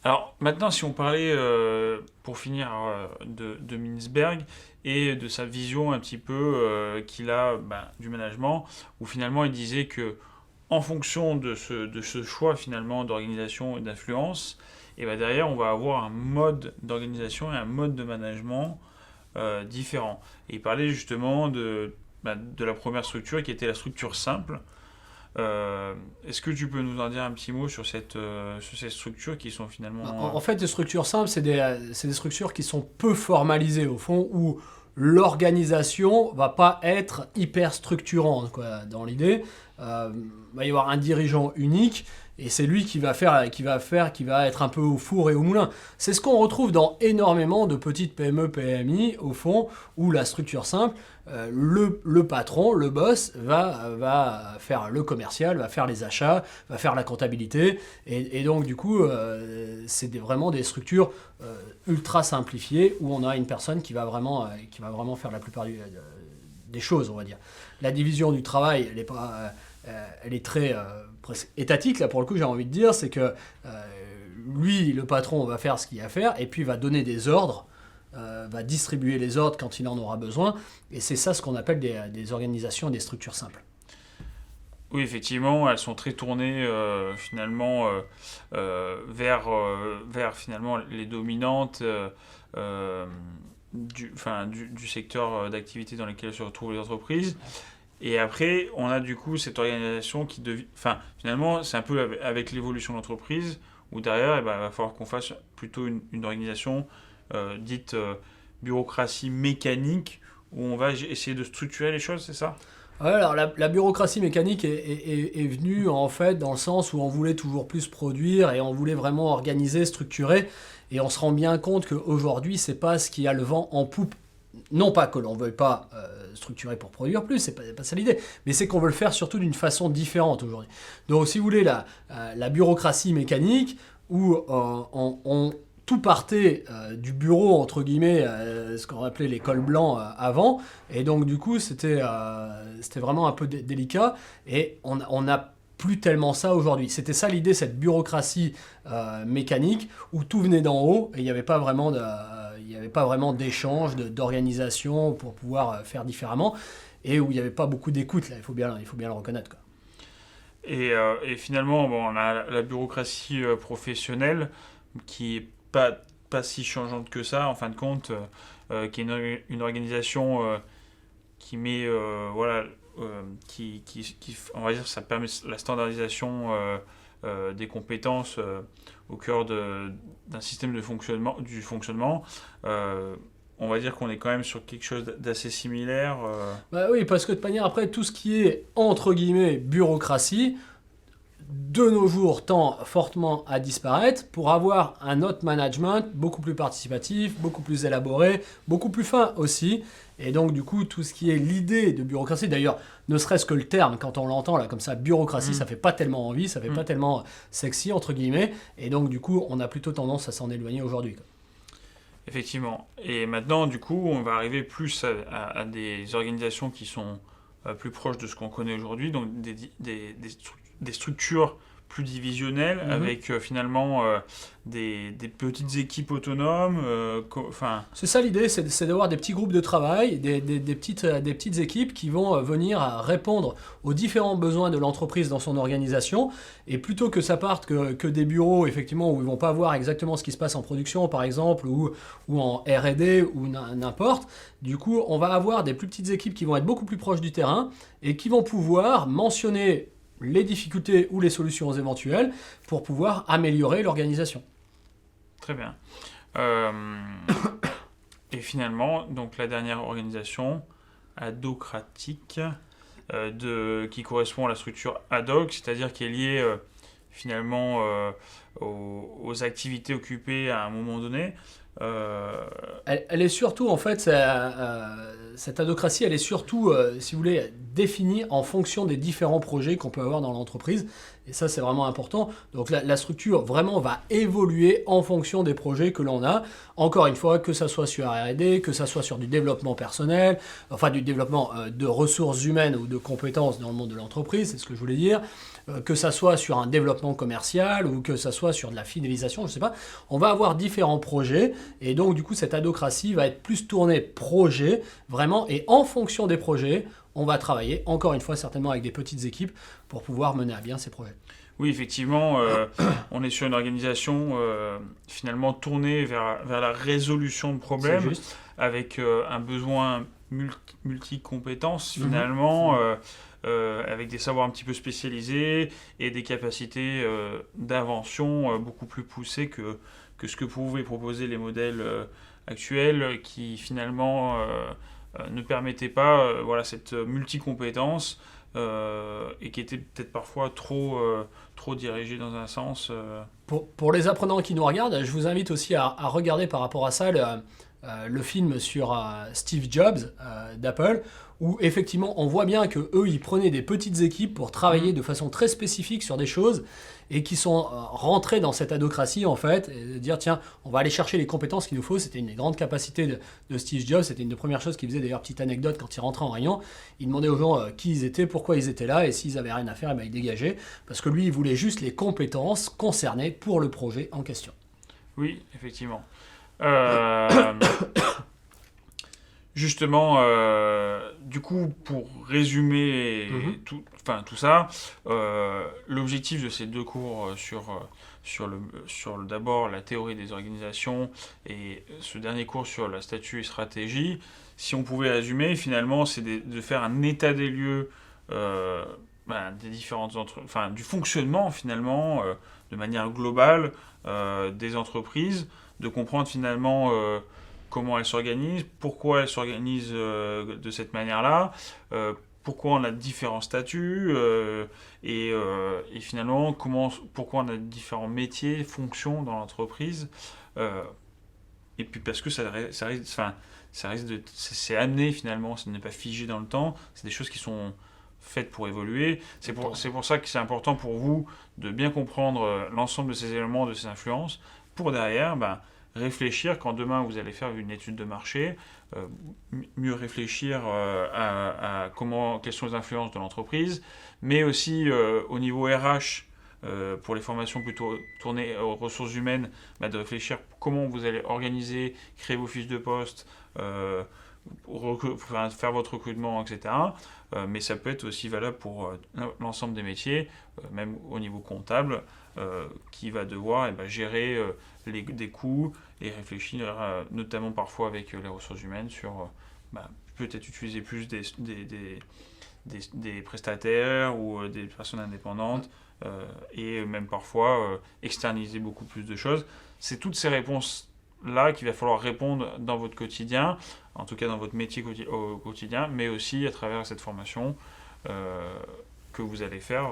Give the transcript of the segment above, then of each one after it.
Alors maintenant, si on parlait, pour finir, de Mintzberg et de sa vision un petit peu qu'il a du management, où finalement il disait que en fonction de ce choix finalement d'organisation et d'influence, et ben derrière on va avoir un mode d'organisation et un mode de management différent. Et il parlait justement de la première structure qui était la structure simple. Est-ce que tu peux nous en dire un petit mot sur ces structures qui sont finalement... En fait, les structures simples, c'est des structures qui sont peu formalisées, au fond, où l'organisation va pas être hyper structurante, quoi, dans l'idée. Il va y avoir un dirigeant unique, et c'est lui qui va être un peu au four et au moulin. C'est ce qu'on retrouve dans énormément de petites PME, PMI, au fond, où la structure simple, le patron, le boss, va faire le commercial, va faire les achats, va faire la comptabilité, et donc du coup, c'est vraiment des structures ultra simplifiées où on a une personne qui va vraiment faire la plupart des choses, on va dire. La division du travail, elle est très presque étatique, là pour le coup, j'ai envie de dire, c'est que lui, le patron, va faire ce qu'il y a à faire et puis va donner des ordres, va distribuer les ordres quand il en aura besoin, et c'est ça ce qu'on appelle des organisations et des structures simples. Oui, effectivement, elles sont très tournées finalement vers finalement les dominantes du secteur d'activité dans lequel se retrouvent les entreprises. Et après, on a du coup cette organisation qui devient... Enfin, finalement, c'est un peu avec l'évolution de l'entreprise, où derrière, il va falloir qu'on fasse plutôt une organisation dite bureaucratie mécanique, où on va essayer de structurer les choses, c'est ça? Ouais, alors la bureaucratie mécanique est venue en fait dans le sens où on voulait toujours plus produire et on voulait vraiment organiser, structurer, et on se rend bien compte qu'aujourd'hui c'est pas ce qui a le vent en poupe. Non pas que l'on ne veuille pas structurer pour produire plus, c'est pas ça l'idée, mais c'est qu'on veut le faire surtout d'une façon différente aujourd'hui. Donc si vous voulez, la bureaucratie mécanique, où tout partait du bureau, entre guillemets, ce qu'on appelait les cols blancs avant, et donc du coup c'était vraiment un peu délicat, et on n'a plus tellement ça aujourd'hui. C'était ça l'idée, cette bureaucratie mécanique, où tout venait d'en haut, et il n'y avait pas vraiment il n'y avait pas vraiment d'échange, d'organisation pour pouvoir faire différemment, et où il n'y avait pas beaucoup d'écoute, là, il faut bien le reconnaître, quoi. Et finalement, bon, on a la bureaucratie professionnelle qui est pas si changeante que ça, en fin de compte, qui est une organisation qui met, voilà, on va dire, ça permet la standardisation des compétences au cœur d'un système du fonctionnement. Euh, on va dire qu'on est quand même sur quelque chose d'assez similaire. Bah oui, parce que de manière après, tout ce qui est, entre guillemets, bureaucratie, de nos jours tend fortement à disparaître pour avoir un autre management beaucoup plus participatif, beaucoup plus élaboré, beaucoup plus fin aussi. Et donc du coup, tout ce qui est l'idée de bureaucratie, d'ailleurs, ne serait-ce que le terme, quand on l'entend là comme ça, bureaucratie, ça Mm. fait pas tellement envie, ça fait Mm. pas tellement sexy, entre guillemets. Et donc du coup, on a plutôt tendance à s'en éloigner aujourd'hui, quoi. Effectivement. Et maintenant, du coup, on va arriver plus à des organisations qui sont plus proches de ce qu'on connaît aujourd'hui, donc des structures plus divisionnelles, Mhm. avec finalement des petites équipes autonomes. Enfin, C'est ça l'idée, c'est d'avoir des petits groupes de travail, des petites équipes qui vont venir à répondre aux différents besoins de l'entreprise dans son organisation. Et plutôt que ça parte que des bureaux, effectivement, où ils vont pas voir exactement ce qui se passe en production, par exemple, ou en R&D, ou n'importe, du coup, on va avoir des plus petites équipes qui vont être beaucoup plus proches du terrain et qui vont pouvoir mentionner les difficultés ou les solutions éventuelles pour pouvoir améliorer l'organisation. très bien. Euh, et finalement, donc la dernière organisation, adocratique, qui correspond à la structure ad hoc, c'est-à-dire qui est liée finalement aux activités occupées à un moment donné. Euh, Elle est surtout, en fait, cette adocratie, elle est surtout, si vous voulez, définie en fonction des différents projets qu'on peut avoir dans l'entreprise. Et ça, c'est vraiment important. Donc la structure, vraiment, va évoluer en fonction des projets que l'on a. Encore une fois, que ça soit sur R&D, que ça soit sur du développement personnel, enfin du développement de ressources humaines ou de compétences dans le monde de l'entreprise, c'est ce que je voulais dire, que ça soit sur un développement commercial ou que ça soit soit sur de la fidélisation, je ne sais pas. On va avoir différents projets et donc du coup cette adocratie va être plus tournée projet vraiment et en fonction des projets, on va travailler encore une fois certainement avec des petites équipes pour pouvoir mener à bien ces projets. Oui, effectivement, on est sur une organisation finalement tournée vers la résolution de problèmes, avec un besoin multi-compétences finalement, avec des savoirs un petit peu spécialisés et des capacités d'invention beaucoup plus poussées que ce que pouvaient proposer les modèles actuels qui finalement ne permettaient pas cette multi-compétence et qui était peut-être parfois trop dirigée dans un sens. Pour les apprenants qui nous regardent, je vous invite aussi à regarder par rapport à ça le film sur Steve Jobs d'Apple, où effectivement on voit bien que eux ils prenaient des petites équipes pour travailler de façon très spécifique sur des choses et qui sont rentrés dans cette adocratie en fait, et de dire tiens on va aller chercher les compétences qu'il nous faut. C'était une des grandes capacités de Steve Jobs, c'était une des premières choses qu'il faisait. D'ailleurs, petite anecdote, quand il rentrait en réunion, il demandait aux gens qui ils étaient, pourquoi ils étaient là, et s'ils avaient rien à faire, ils dégageaient, parce que lui il voulait juste les compétences concernées pour le projet en question. Oui, effectivement. Justement, du coup, pour résumer tout ça, l'objectif de ces deux cours sur d'abord la théorie des organisations et ce dernier cours sur la statut et stratégie, si on pouvait résumer, finalement, c'est de faire un état des lieux des différentes du fonctionnement finalement de manière globale des entreprises, de comprendre finalement comment elles s'organisent, pourquoi elles s'organisent de cette manière-là, pourquoi on a différents statuts et finalement pourquoi on a différents métiers, fonctions dans l'entreprise. Et puis parce que ça risque de c'est amené finalement, ça n'est pas figé dans le temps, c'est des choses qui sont faites pour évoluer. C'est pour ça que c'est important pour vous de bien comprendre l'ensemble de ces éléments, de ces influences, pour derrière réfléchir quand demain vous allez faire une étude de marché, mieux réfléchir à quelles sont les influences de l'entreprise, mais aussi au niveau RH, pour les formations plutôt tournées aux ressources humaines, de réfléchir comment vous allez organiser, créer vos fiches de poste, faire votre recrutement, etc. Mais ça peut être aussi valable pour l'ensemble des métiers, même au niveau comptable, qui va devoir gérer des coûts et réfléchir notamment parfois avec les ressources humaines sur peut-être utiliser plus des prestataires ou des personnes indépendantes et même parfois externaliser beaucoup plus de choses. C'est toutes ces réponses-là qu'il va falloir répondre dans votre quotidien, en tout cas dans votre métier au quotidien, mais aussi à travers cette formation que vous allez faire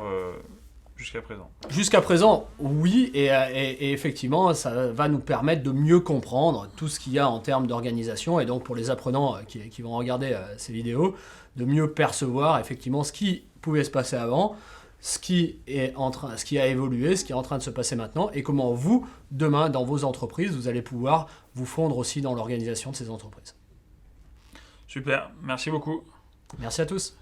jusqu'à présent. Jusqu'à présent, oui, et effectivement, ça va nous permettre de mieux comprendre tout ce qu'il y a en termes d'organisation, et donc pour les apprenants qui vont regarder ces vidéos, de mieux percevoir effectivement ce qui pouvait se passer avant, ce qui a évolué, ce qui est en train de se passer maintenant, et comment vous, demain, dans vos entreprises, vous allez pouvoir vous fondre aussi dans l'organisation de ces entreprises. Super, merci beaucoup. Merci à tous.